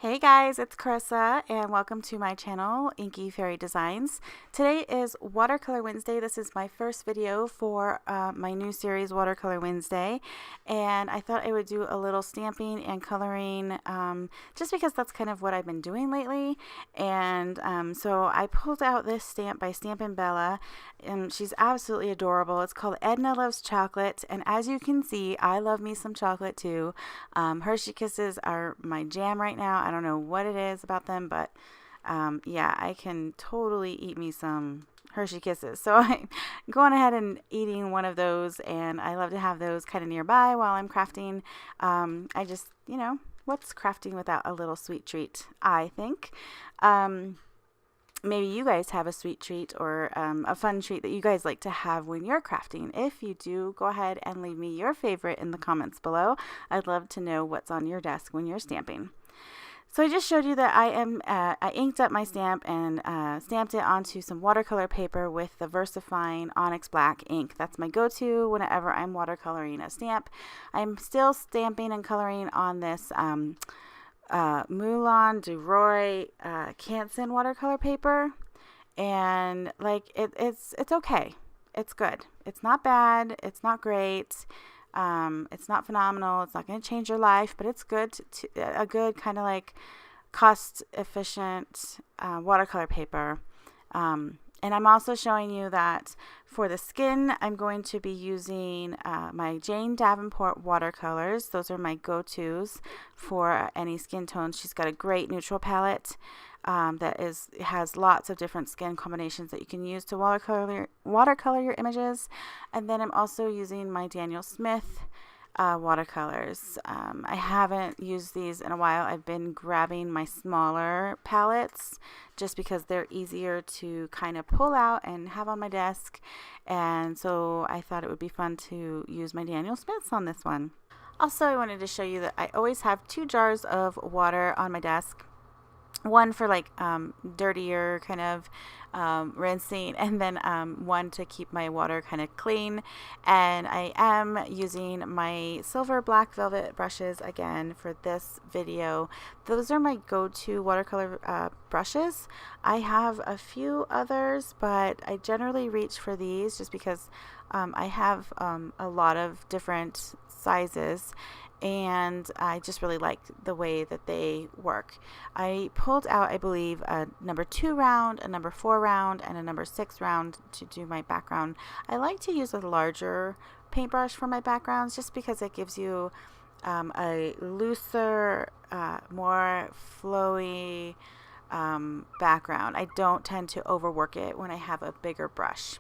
Hey guys, it's Carissa and welcome to my channel, Inky Fairy Designs. Today is Watercolor Wednesday. This is my first video for my new series, Watercolor Wednesday, and I thought I would do a little stamping and coloring just because that's kind of what I've been doing lately. And so I pulled out this stamp by Stampin' Bella, and she's absolutely adorable. It's called Edna Loves Chocolate, and as you can see, I love me some chocolate too. Hershey Kisses are my jam right now. I don't know what it is about them, but yeah, I can totally eat me some Hershey Kisses. So I'm going ahead and eating one of those, and I love to have those kind of nearby while I'm crafting. I just, what's crafting without a little sweet treat, I think. Maybe you guys have a sweet treat or a fun treat that you guys like to have when you're crafting. If you do, go ahead and leave me your favorite in the comments below. I'd love to know what's on your desk when you're stamping. So I just showed you that I inked up my stamp and stamped it onto some watercolor paper with the Versafine Onyx Black ink. That's my go-to whenever I'm watercoloring a stamp. I'm still stamping and coloring on this Moulin Canson watercolor paper, and like it's okay. It's good. It's not bad. It's not great. It's not phenomenal. It's not going to change your life, but it's good a good kind of like cost efficient watercolor paper. And I'm also showing you that for the skin, I'm going to be using my Jane Davenport Watercolors. Those are my go-tos for any skin tones. She's got a great neutral palette that has lots of different skin combinations that you can use to watercolor your images. And then I'm also using my Daniel Smith watercolors. I haven't used these in a while. I've been grabbing my smaller palettes just because they're easier to kind of pull out and have on my desk, and so I thought it would be fun to use my Daniel Smiths on this one. Also, I wanted to show you that I always have 2 jars of water on my desk. One for like dirtier kind of rinsing, and then one to keep my water kind of clean. And I am using my silver black velvet brushes again for this video. Those are my go-to watercolor brushes. I have a few others, but I generally reach for these just because I have a lot of different sizes, and I just really like the way that they work. I pulled out, I believe, a number 2 round, a number 4 round, and a number 6 round to do my background. I like to use a larger paintbrush for my backgrounds just because it gives you a looser, more flowy background. I don't tend to overwork it when I have a bigger brush.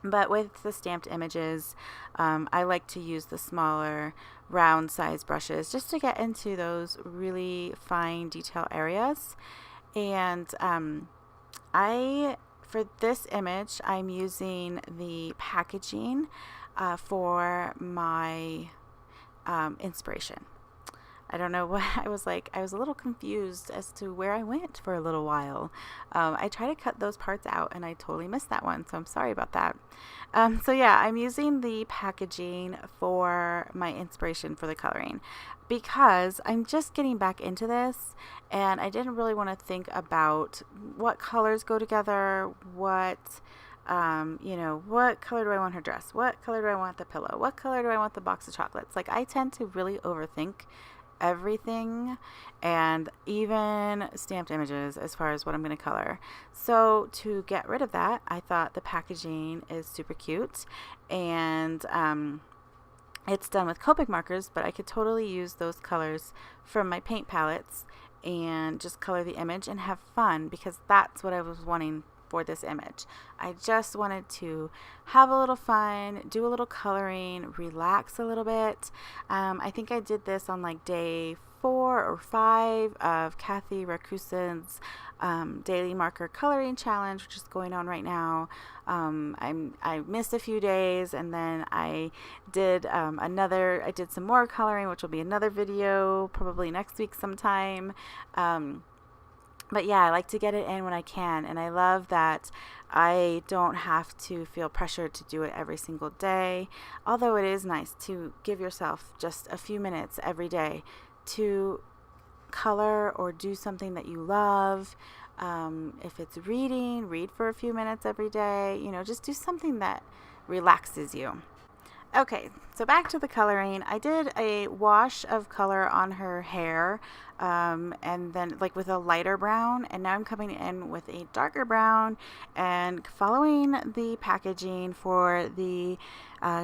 But with the stamped images, I like to use the smaller round size brushes just to get into those really fine detail areas. And for this image, I'm using the packaging for my inspiration. I don't know what I was a little confused as to where I went for a little while. I tried to cut those parts out and I totally missed that one, so I'm sorry about that. So yeah, I'm using the packaging for my inspiration for the coloring because I'm just getting back into this and I didn't really want to think about what colors go together, what color do I want her dress? What color do I want the pillow? What color do I want the box of chocolates? Like, I tend to really overthink everything, and even stamped images as far as what I'm going to color. So to get rid of that, I thought the packaging is super cute, and it's done with Copic markers, but I could totally use those colors from my paint palettes and just color the image and have fun, because that's what I was wanting for this image. I just wanted to have a little fun, do a little coloring, relax a little bit. I think I did this on like day 4 or 5 of Kathy Racusin's daily marker coloring challenge, which is going on right now. I missed a few days, and then I did I did some more coloring, which will be another video probably next week sometime. But yeah, I like to get it in when I can, and I love that I don't have to feel pressured to do it every single day, although it is nice to give yourself just a few minutes every day to color or do something that you love. If it's reading, read for a few minutes every day. You know, just do something that relaxes you. Okay, so back to the coloring. I did a wash of color on her hair, and then like with a lighter brown, and now I'm coming in with a darker brown and following the packaging for the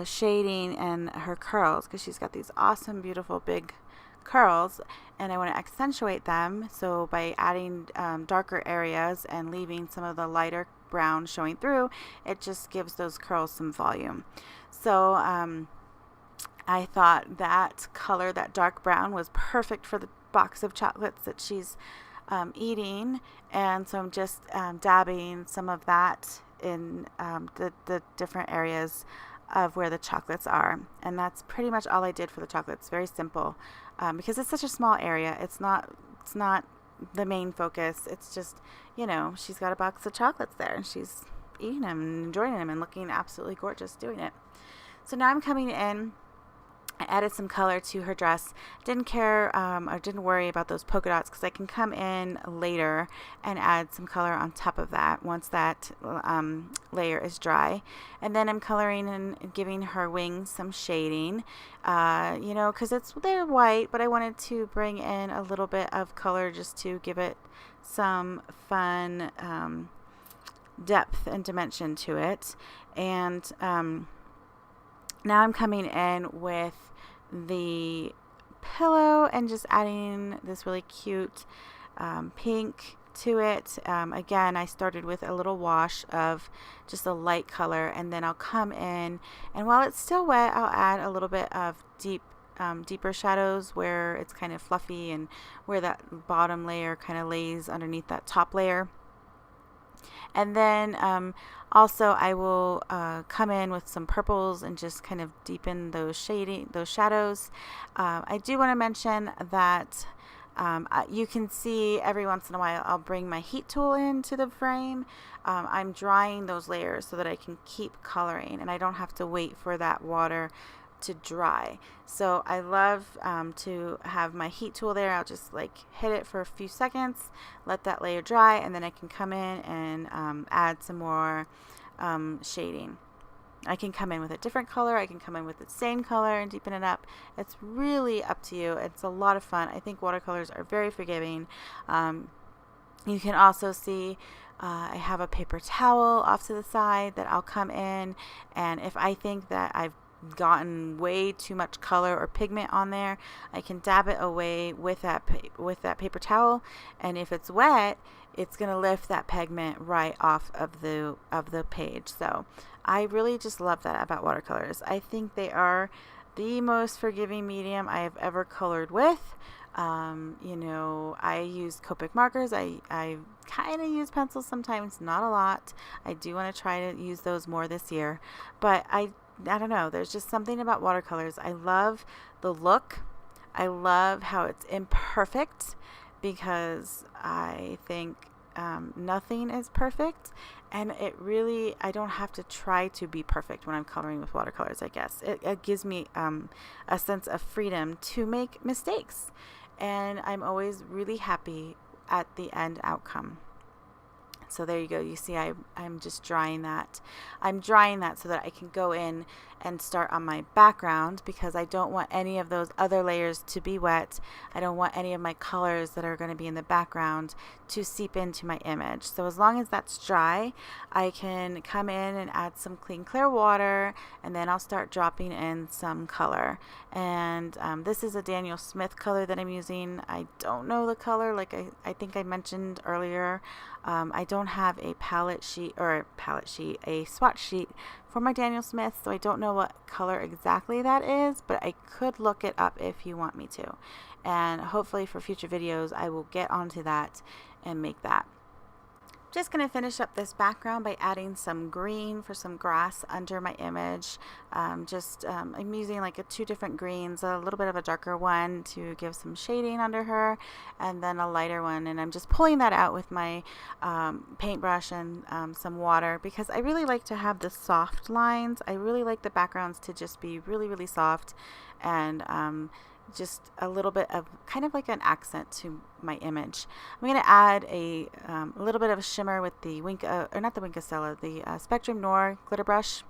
shading and her curls, because she's got these awesome, beautiful, big curls, and I want to accentuate them. So by adding darker areas and leaving some of the lighter brown showing through, it just gives those curls some volume. So I thought that color, that dark brown, was perfect for the box of chocolates that she's eating, and so I'm just dabbing some of that in the different areas of where the chocolates are, and that's pretty much all I did for the chocolates. Very simple, because it's such a small area. It's not the main focus. It's just, you know, she's got a box of chocolates there and she's eating them and enjoying them and looking absolutely gorgeous doing it. So now I'm coming in. I added some color to her dress. Didn't care or didn't worry about those polka dots, because I can come in later and add some color on top of that once that layer is dry. And then I'm coloring and giving her wings some shading, you know, because they're white, but I wanted to bring in a little bit of color just to give it some fun depth and dimension to it. And now I'm coming in with the pillow and just adding this really cute pink to it. Again, I started with a little wash of just a light color, and then I'll come in, and while it's still wet, I'll add a little bit of deeper shadows where it's kind of fluffy and where that bottom layer kind of lays underneath that top layer. And then also I will come in with some purples and just kind of deepen those shadows. I do want to mention that you can see every once in a while I'll bring my heat tool into the frame. I'm drying those layers so that I can keep coloring and I don't have to wait for that water to dry. So I love to have my heat tool there. I'll just like hit it for a few seconds, let that layer dry, and then I can come in and add some more shading. I can come in with a different color. I can come in with the same color and deepen it up. It's really up to you. It's a lot of fun. I think watercolors are very forgiving. You can also see I have a paper towel off to the side that I'll come in, and if I think that I've gotten way too much color or pigment on there, I can dab it away with that paper towel, and if it's wet, it's going to lift that pigment right off of the page. So I really just love that about watercolors. I think they are the most forgiving medium I have ever colored with. You know, I use Copic markers. I kind of use pencils sometimes, not a lot. I do want to try to use those more this year, but I don't know, there's just something about watercolors. I love the look. I love how it's imperfect, because I think nothing is perfect, and I don't have to try to be perfect when I'm coloring with watercolors. I guess it gives me a sense of freedom to make mistakes, and I'm always really happy at the end outcome. So there you go. You see, I'm just drying that. I'm drying that so that I can go in and start on my background, because I don't want any of those other layers to be wet. I don't want any of my colors that are going to be in the background to seep into my image. So as long as that's dry, I can come in and add some clear water, and then I'll start dropping in some color. And this is a Daniel Smith color that I'm using. I don't know the color, like I think I mentioned earlier. I don't have a swatch sheet for my Daniel Smith, so I don't know what color exactly that is, but I could look it up if you want me to. And hopefully for future videos, I will get onto that and make that. Just going to finish up this background by adding some green for some grass under my image. I'm using like two different greens, a little bit of a darker one to give some shading under her, and then a lighter one, and I'm just pulling that out with my paintbrush and some water, because I really like to have the soft lines. I really like the backgrounds to just be really, really soft and just a little bit of kind of like an accent to my image. I'm going to add a little bit of a shimmer with the or not the Winkastella, the Spectrum Noir glitter brush.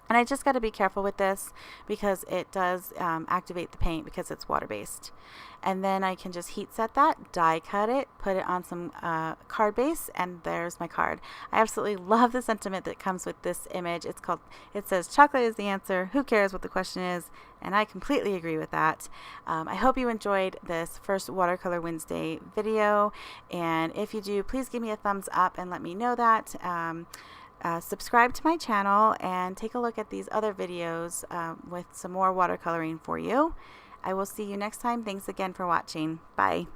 And I just got to be careful with this because it does activate the paint because it's water-based. And then I can just heat set that, die cut it, put it on some card base, and there's my card. I absolutely love the sentiment that comes with this image. It says, chocolate is the answer. Who cares what the question is? And I completely agree with that. I hope you enjoyed this first Watercolor Wednesday video. And if you do, please give me a thumbs up and let me know that. Subscribe to my channel and take a look at these other videos with some more watercoloring for you. I will see you next time. Thanks again for watching. Bye.